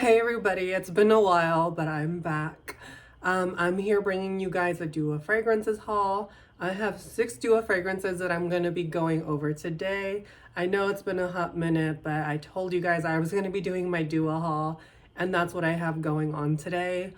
Hey everybody, it's been a while, but I'm back. I'm here bringing you guys a Dua Fragrances haul. I have 6 Dua fragrances that I'm going to be going over today. I know it's been a hot minute, but I told you guys I was going to be doing my Dua haul, and that's what I have going on today.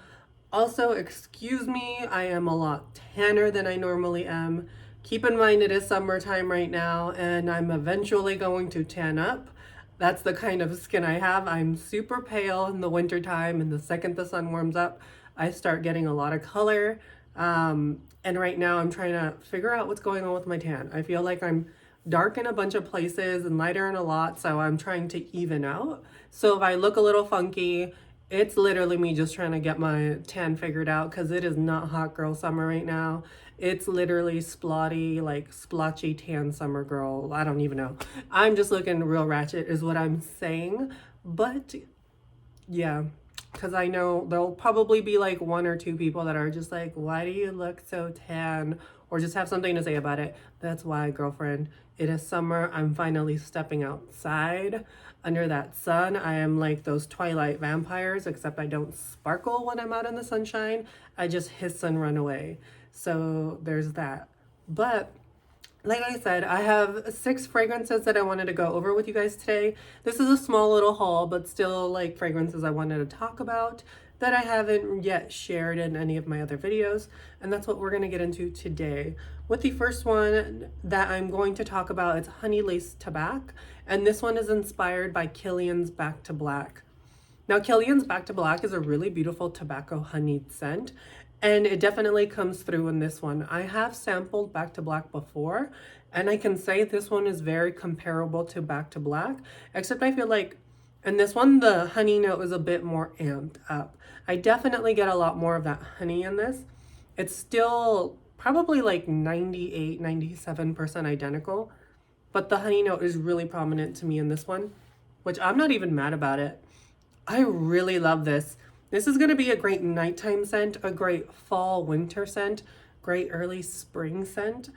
Also, excuse me, I am a lot tanner than I normally am. Keep in mind it is summertime right now, and I'm eventually going to tan up. That's the kind of skin I have. I'm super pale in the wintertime, and the second the sun warms up, I start getting a lot of color. And right now I'm trying to figure out what's going on with my tan. I feel like I'm dark in a bunch of places and lighter in a lot, so I'm trying to even out. So if I look a little funky, it's literally me just trying to get my tan figured out because it is not hot girl summer right now. It's literally splotty, like splotchy tan summer girl. I don't even know. I'm just looking real ratchet is what I'm saying. But yeah, because I know there'll probably be like 1 or 2 people that are just like, why do you look so tan? Or just have something to say about it. That's why, girlfriend, it is summer. I'm finally stepping outside under that sun. I am like those Twilight vampires, except I don't sparkle when I'm out in the sunshine. I just hiss and run away. So there's that. But like I said, I have 6 fragrances that I wanted to go over with you guys today. This is a small little haul, but still like fragrances I wanted to talk about that I haven't yet shared in any of my other videos. And that's what we're going to get into today. With the first one that I'm going to talk about, it's Honey Lace Tobacco. And this one is inspired by Kilian's Back to Black. Now, Kilian's Back to Black is a really beautiful tobacco honeyed scent, and it definitely comes through in this one. I have sampled Back to Black before, and I can say this one is very comparable to Back to Black, except I feel like in this one, the honey note is a bit more amped up. I definitely get a lot more of that honey in this. It's still probably like 98, 97% identical, but the honey note is really prominent to me in this one, which I'm not even mad about it. I really love this. This is going to be a great nighttime scent, a great fall winter scent, great early spring scent.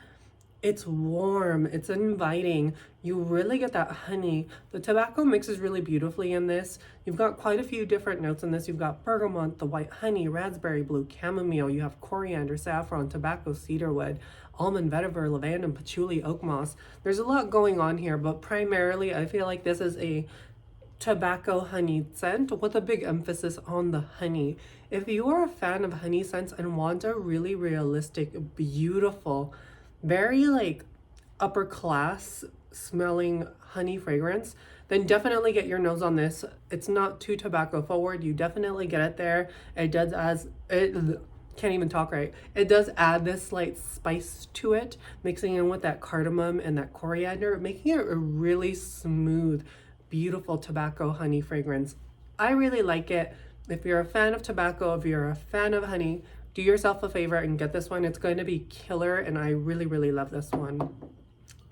It's warm, it's inviting. You really get that honey. The tobacco mixes really beautifully in this. You've got quite a few different notes in this. You've got bergamot, the white honey, raspberry blue, chamomile. You have coriander, saffron, tobacco, cedarwood, almond, vetiver, lavender, patchouli, oak moss. There's a lot going on here, but primarily I feel like this is a tobacco honey scent with a big emphasis on the honey. If you are a fan of honey scents and want a really realistic, beautiful, very like upper class smelling honey fragrance, then definitely get your nose on this. It's not too tobacco forward. You definitely get it there. It does as it can't even talk right. It does add this slight spice to it, mixing in with that cardamom and that coriander, making it a really smooth, beautiful tobacco honey fragrance. I really like it. If you're a fan of tobacco, if you're a fan of honey, do yourself a favor and get this one. It's going to be killer, and I really, really love this one.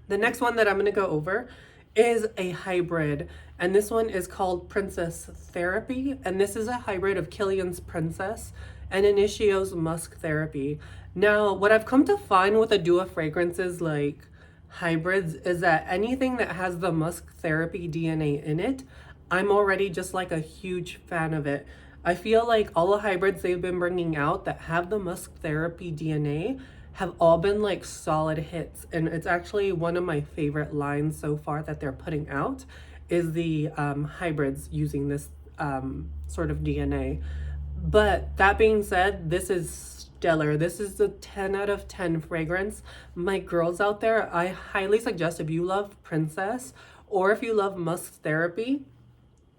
The next one that I'm going to go over is a hybrid, and this one is called Princess Therapy, and this is a hybrid of Kilian's Princess and Initio's Musk Therapy. Now, what I've come to find with the Dua fragrances like hybrids is that anything that has the Musk Therapy DNA in it, I'm already just like a huge fan of it. I feel like all the hybrids they've been bringing out that have the Musk Therapy DNA have all been like solid hits, and it's actually one of my favorite lines so far that they're putting out is the hybrids using this sort of DNA. But that being said, this is stellar. This is the 10 out of 10 fragrance. My girls out there, I highly suggest if you love Princess or if you love Musk Therapy,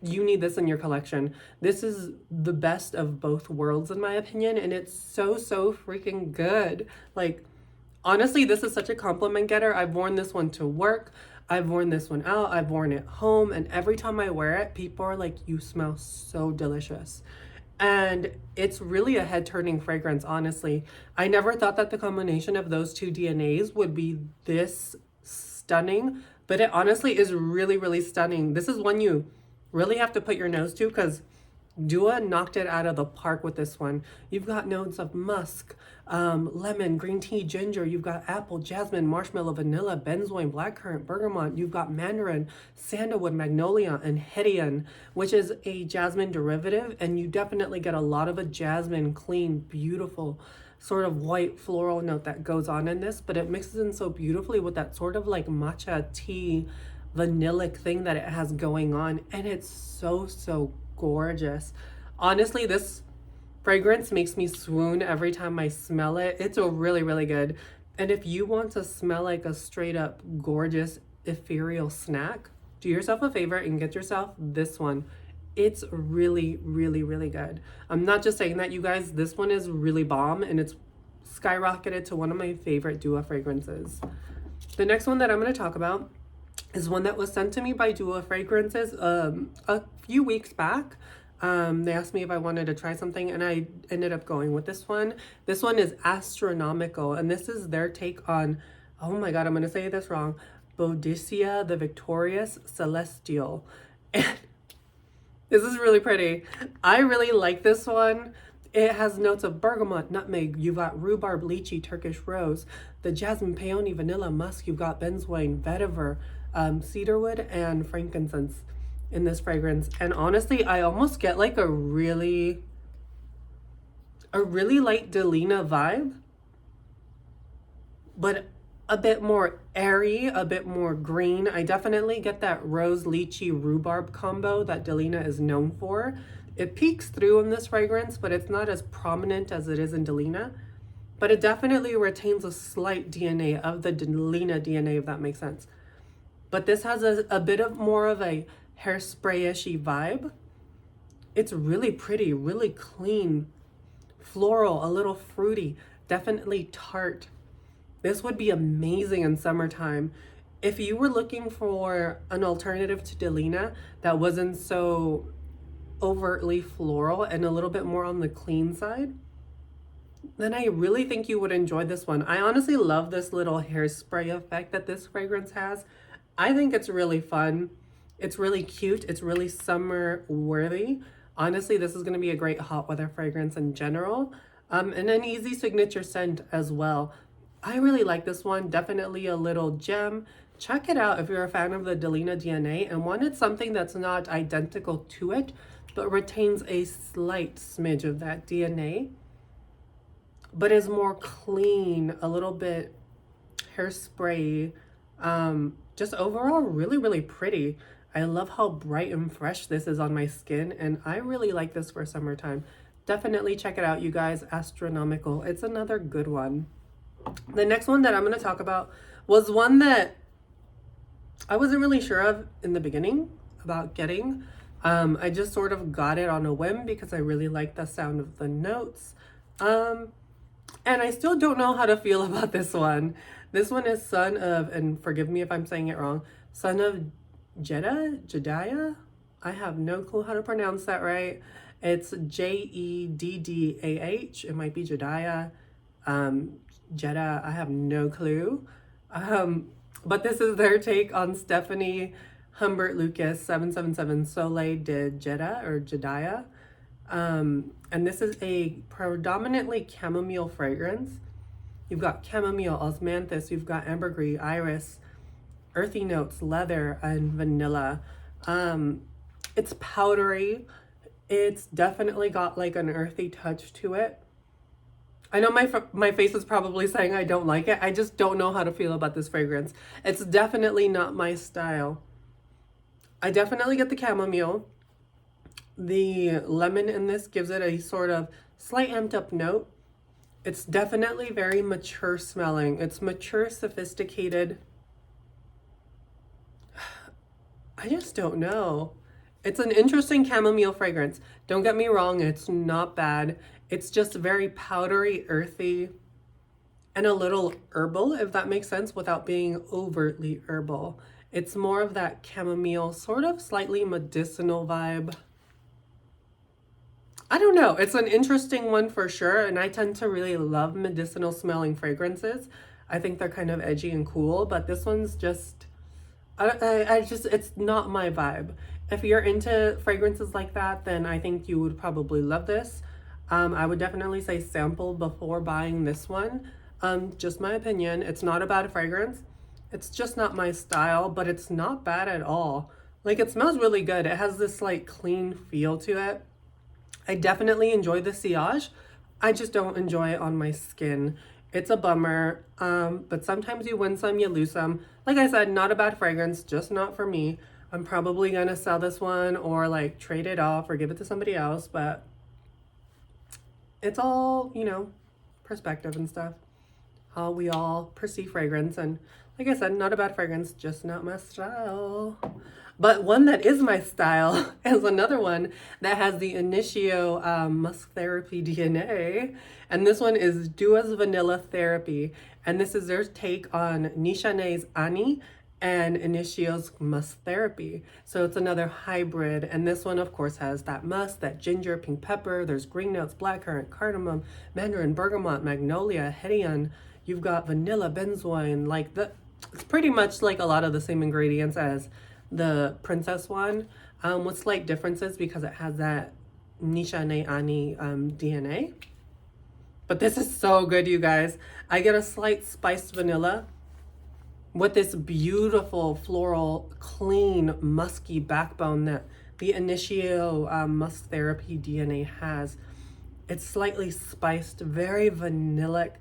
you need this in your collection. This is the best of both worlds in my opinion, and it's so freaking good. Like, honestly, this is such a compliment getter. I've worn this one to work, I've worn this one out, I've worn it home, and every time I wear it, people are like, you smell so delicious. And it's really a head-turning fragrance, honestly. I never thought that the combination of those 2 DNAs would be this stunning, but it honestly is really stunning. This is one you really have to put your nose to because Dua knocked it out of the park with this one. You've got notes of musk, lemon, green tea, ginger. You've got apple, jasmine, marshmallow, vanilla, benzoin, blackcurrant, bergamot. You've got mandarin, sandalwood, magnolia, and hedion, which is a jasmine derivative. And you definitely get a lot of a jasmine, clean, beautiful, sort of white floral note that goes on in this. But it mixes in so beautifully with that sort of like matcha tea, vanillic thing that it has going on. And it's so gorgeous. Honestly, this fragrance makes me swoon every time I smell it. It's a really good. And if you want to smell like a straight up gorgeous ethereal snack, do yourself a favor and get yourself this one. It's really good. I'm not just saying that, you guys. This one is really bomb, and it's skyrocketed to one of my favorite Dua fragrances. The next one that I'm going to talk about is one that was sent to me by Dua Fragrances a few weeks back. They asked me if I wanted to try something, and I ended up going with this one. This one is Astronomical, and this is their take on, oh my god, I'm going to say this wrong, Boadicea the Victorious Celestial. And this is really pretty. I really like this one. It has notes of bergamot, nutmeg. You've got rhubarb, lychee, Turkish rose, the jasmine, peony, vanilla, musk. You've got benzoin, vetiver, cedarwood, and frankincense in this fragrance. And honestly, I almost get like a really light Delina vibe, but a bit more airy, a bit more green. I definitely get that rose, lychee, rhubarb combo that Delina is known for. It peeks through in this fragrance, but it's not as prominent as it is in Delina. But it definitely retains a slight DNA of the Delina DNA, if that makes sense. But this has a bit of more of a hairspray-ishy vibe. It's really pretty, really clean, floral, a little fruity, definitely tart. This would be amazing in summertime. If you were looking for an alternative to Delina that wasn't so overtly floral and a little bit more on the clean side, then I really think you would enjoy this one. I honestly love this little hairspray effect that this fragrance has. I think it's really fun. It's really cute. It's really summer worthy. Honestly, this is going to be a great hot weather fragrance in general, and an easy signature scent as well. I really like this one. Definitely a little gem. Check it out if you're a fan of the Delina DNA and wanted something that's not identical to it, but retains a slight smidge of that DNA, but is more clean, a little bit hairspray. Just overall really pretty. I love how bright and fresh this is on my skin, and I really like this for summertime. Definitely check it out, you guys. Astronomical. It's another good one. The next one that I'm going to talk about was one that I wasn't really sure of in the beginning about getting. I just sort of got it on a whim because I really like the sound of the notes. And I still don't know how to feel about this one. This one is son of, and forgive me if I'm saying it wrong, son of Jediah? I have no clue how to pronounce that right. It's Jeddah. It might be Jediah. Jeddah, I have no clue. But this is their take on Stephanie Humbert Lucas 777 Soleil de Jeddah or Jediah. And this is a predominantly chamomile fragrance. You've got chamomile, osmanthus, you've got ambergris, iris, earthy notes, leather, and vanilla. It's powdery. It's definitely got like an earthy touch to it. I know my face is probably saying I don't like it. I just don't know how to feel about this fragrance. It's definitely not my style. I definitely get the chamomile. The lemon in this gives it a sort of slight amped up note. It's definitely very mature smelling. It's mature, sophisticated. I just don't know. It's an interesting chamomile fragrance. Don't get me wrong, it's not bad. It's just very powdery, earthy, and a little herbal, if that makes sense, without being overtly herbal. It's more of that chamomile, sort of slightly medicinal vibe. I don't know. It's an interesting one for sure, and I tend to really love medicinal smelling fragrances. I think they're kind of edgy and cool, but this one's just, it's not my vibe. If you're into fragrances like that, then I think you would probably love this. I would definitely say sample before buying this one. Just my opinion. It's not a bad fragrance. It's just not my style, but it's not bad at all. Like, it smells really good. It has this like clean feel to it. I definitely enjoy the sillage. I just don't enjoy it on my skin. It's a bummer, but sometimes you win some, you lose some. Like I said, not a bad fragrance, just not for me. I'm probably gonna sell this one or like trade it off or give it to somebody else, but it's all, you know, perspective and stuff. How we all perceive fragrance. And like I said, not a bad fragrance, just not my style. But one that is my style is another one that has the Initio Musk Therapy DNA. And this one is Dua's Vanilla Therapy. And this is their take on Nishane's Ani and Initio's Musk Therapy. So it's another hybrid. And this one, of course, has that musk, that ginger, pink pepper. There's green notes, blackcurrant, cardamom, mandarin, bergamot, magnolia, hedion. You've got vanilla, benzoin. It's pretty much like a lot of the same ingredients as the Princess one, with slight differences because it has that Nishane Ani DNA. But this is so good, you guys. I get a slight spiced vanilla with this beautiful floral, clean, musky backbone that the Initio Musk Therapy DNA has. It's slightly spiced, very vanillic.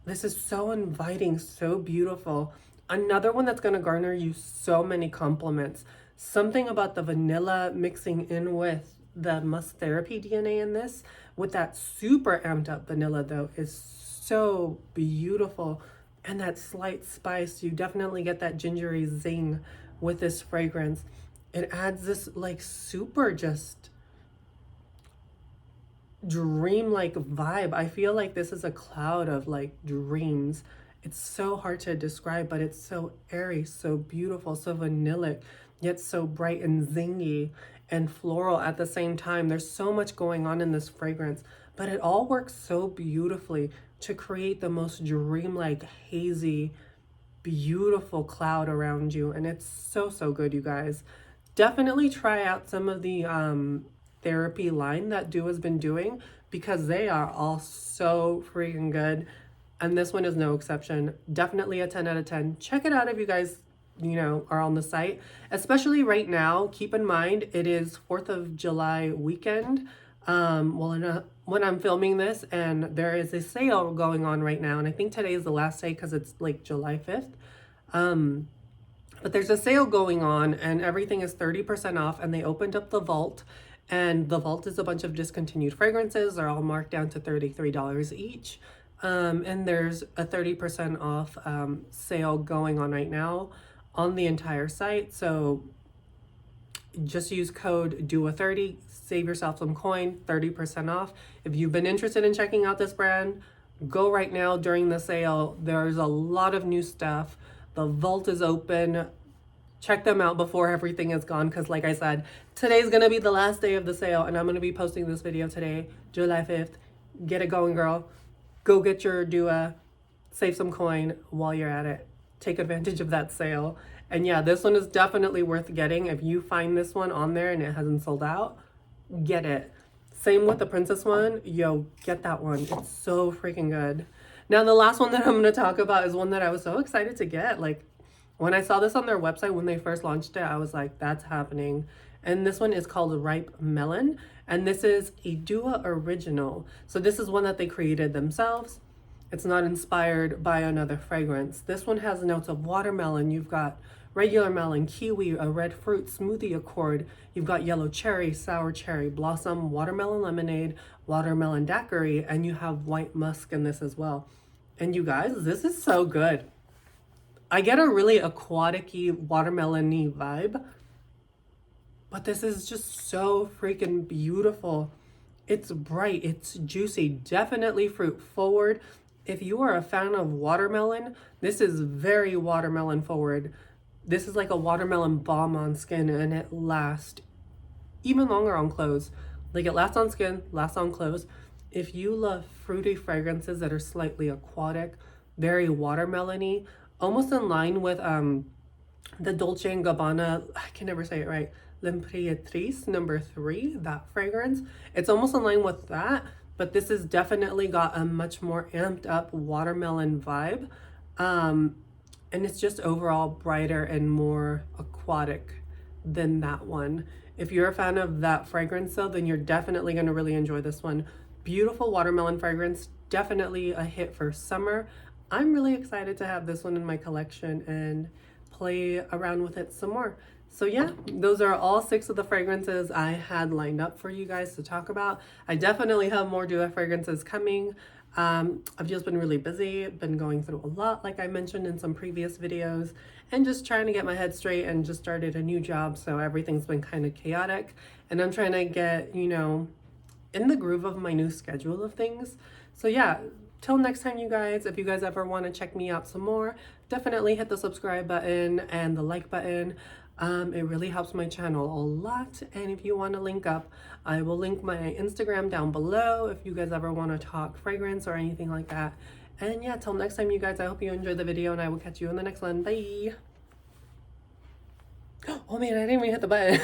This is so inviting, so beautiful. Another one that's going to garner you so many compliments. Something about the vanilla mixing in with the Musk Therapy DNA in this, with that super amped up vanilla though, is so beautiful. And that slight spice, you definitely get that gingery zing with this fragrance. It adds this like super just dream-like vibe. I feel like this is a cloud of like dreams. It's so hard to describe, but it's so airy, so beautiful, so vanillic, yet so bright and zingy and floral at the same time. There's so much going on in this fragrance, but it all works so beautifully to create the most dreamlike, hazy, beautiful cloud around you. And it's so, so good, you guys. Definitely try out some of the therapy line that Dua has been doing, because they are all so freaking good. And this one is no exception. Definitely a 10 out of 10. Check it out if you guys, you know, are on the site. Especially right now, keep in mind, it is 4th of July weekend. When I'm filming this, and there is a sale going on right now. And I think today is the last day because it's like July 5th. But there's a sale going on and everything is 30% off, and they opened up the vault. And the vault is a bunch of discontinued fragrances. They're all marked down to $33 each. And there's a 30% off sale going on right now on the entire site. So just use code DUA30, save yourself some coin, 30% off. If you've been interested in checking out this brand, go right now during the sale. There's a lot of new stuff. The vault is open. Check them out before everything is gone, because like I said, today's gonna be the last day of the sale, and I'm gonna be posting this video today, July 5th. Get it going, girl. Go get your Dua, save some coin while you're at it. Take advantage of that sale. And yeah, this one is definitely worth getting. If you find this one on there and it hasn't sold out, get it. Same with the Princess one. Yo, get that one. It's so freaking good. Now, the last one that I'm going to talk about is one that I was so excited to get. Like, when I saw this on their website when they first launched it, I was like, that's happening. And this one is called Ripe Melon. And this is a Dua original. So this is one that they created themselves. It's not inspired by another fragrance. This one has notes of watermelon. You've got regular melon, kiwi, a red fruit, smoothie accord. You've got yellow cherry, sour cherry, blossom, watermelon lemonade, watermelon daiquiri, and you have white musk in this as well. And you guys, this is so good. I get a really aquatic-y, watermelon-y vibe, but this is just so freaking beautiful. It's bright, it's juicy, definitely fruit forward. If you are a fan of watermelon, this is very watermelon forward. This is like a watermelon balm on skin, and it lasts even longer on clothes. Like, it lasts on skin, lasts on clothes. If you love fruity fragrances that are slightly aquatic, very watermelony, almost in line with the Dolce & Gabbana, I can never say it right, L'Imperatrice number 3, that fragrance. It's almost in line with that, but this has definitely got a much more amped up watermelon vibe. And it's just overall brighter and more aquatic than that one. If you're a fan of that fragrance though, then you're definitely going to really enjoy this one. Beautiful watermelon fragrance, definitely a hit for summer. I'm really excited to have this one in my collection and play around with it some more. So yeah, those are all 6 of the fragrances I had lined up for you guys to talk about. I definitely have more duo fragrances coming. I've just been really busy, been going through a lot, like I mentioned in some previous videos, and just trying to get my head straight, and just started a new job, so everything's been kind of chaotic, and I'm trying to get, you know, in the groove of my new schedule of things. So yeah, till next time, you guys, if you guys ever want to check me out some more, definitely hit the subscribe button and the like button. It really helps my channel a lot. And if you want to link up, I will link my Instagram down below if you guys ever want to talk fragrance or anything like that. And yeah, till next time, you guys, I hope you enjoyed the video, and I will catch you in the next one. Bye. Oh man, I didn't even hit the button.